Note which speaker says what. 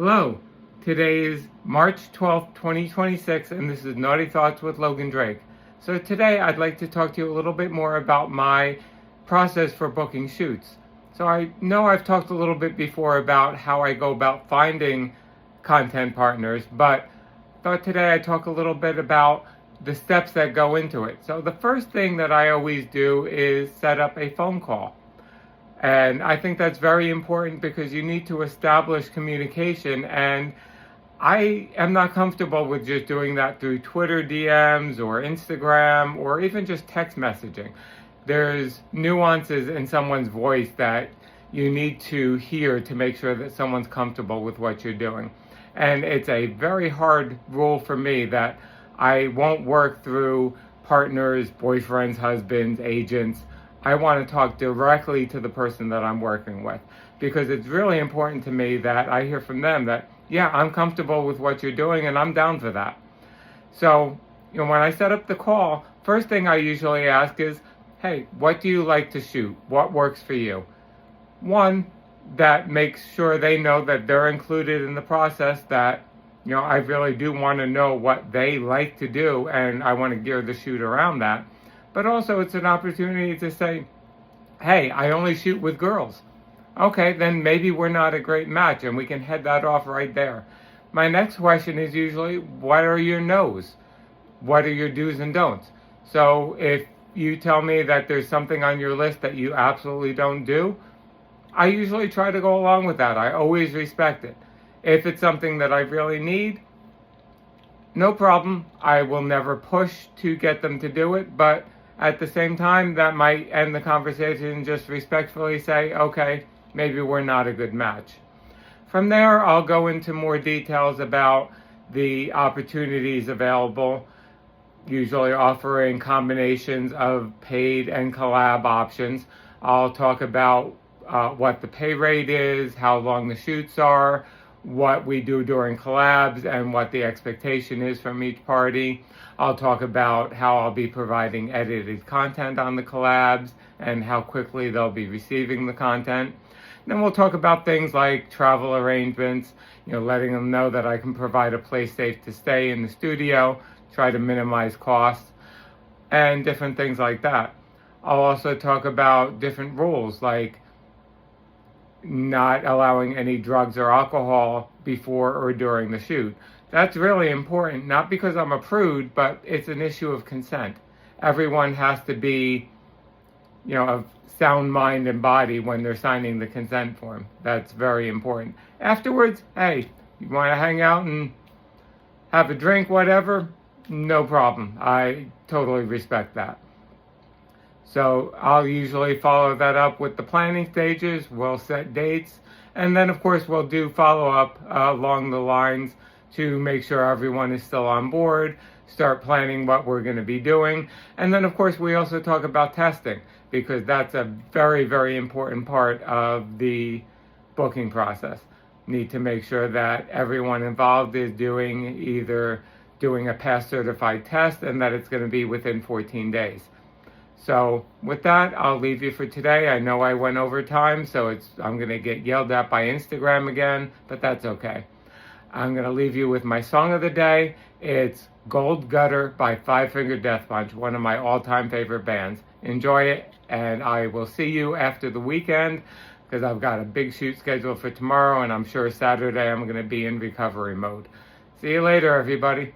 Speaker 1: Hello, today is March 12th, 2026, and this is Naughty Thoughts with Logan Drake. So today I'd like to talk to you a little bit more about my process for booking shoots. So I know I've talked a little bit before about how I go about finding content partners, but I thought today I'd talk a little bit about the steps that go into it. So the first thing that I always do is set up a phone call. And I think that's very important because you need to establish communication. And I am not comfortable with just doing that through Twitter DMs or Instagram or even just text messaging. There's nuances in someone's voice that you need to hear to make sure that someone's comfortable with what you're doing. And it's a very hard rule for me that I won't work through partners, boyfriends, husbands, agents. I want to talk directly to the person that I'm working with because it's really important to me that I hear from them that, yeah, I'm comfortable with what you're doing and I'm down for that. So, when I set up the call, first thing I usually ask is, hey, what do you like to shoot? What works for you? One, that makes sure they know that they're included in the process, that, I really do want to know what they like to do and I want to gear the shoot around that. But also it's an opportunity to say, hey, I only shoot with girls. Okay, then maybe we're not a great match and we can head that off right there. My next question is usually, what are your no's? What are your do's and don'ts? So if you tell me that there's something on your list that you absolutely don't do, I usually try to go along with that. I always respect it. If it's something that I really need, no problem. I will never push to get them to do it, but at the same time, that might end the conversation and just respectfully say, okay, maybe we're not a good match. From there, I'll go into more details about the opportunities available, usually offering combinations of paid and collab options. I'll talk about what the pay rate is, how long the shoots are, what we do during collabs, and what the expectation is from each party. I'll talk about how I'll be providing edited content on the collabs and how quickly they'll be receiving the content. Then we'll talk about things like travel arrangements, letting them know that I can provide a place safe to stay in the studio, try to minimize costs, and different things like that. I'll also talk about different rules like not allowing any drugs or alcohol before or during the shoot. That's really important, not because I'm a prude, but it's an issue of consent. Everyone has to be, of sound mind and body when they're signing the consent form. That's very important. Afterwards, hey, you want to hang out and have a drink, whatever, no problem. I totally respect that. So I'll usually follow that up with the planning stages. We'll set dates. And then, of course, we'll do follow-up along the lines to make sure everyone is still on board, start planning what we're going to be doing. And then, of course, we also talk about testing because that's a very, very important part of the booking process. Need to make sure that everyone involved is either doing a past certified test and that it's going to be within 14 days. So with that, I'll leave you for today. I know I went over time, so I'm going to get yelled at by Instagram again, but that's okay. I'm going to leave you with my song of the day. It's Gold Gutter by Five Finger Death Punch, one of my all-time favorite bands. Enjoy it, and I will see you after the weekend because I've got a big shoot scheduled for tomorrow, and I'm sure Saturday I'm going to be in recovery mode. See you later, everybody.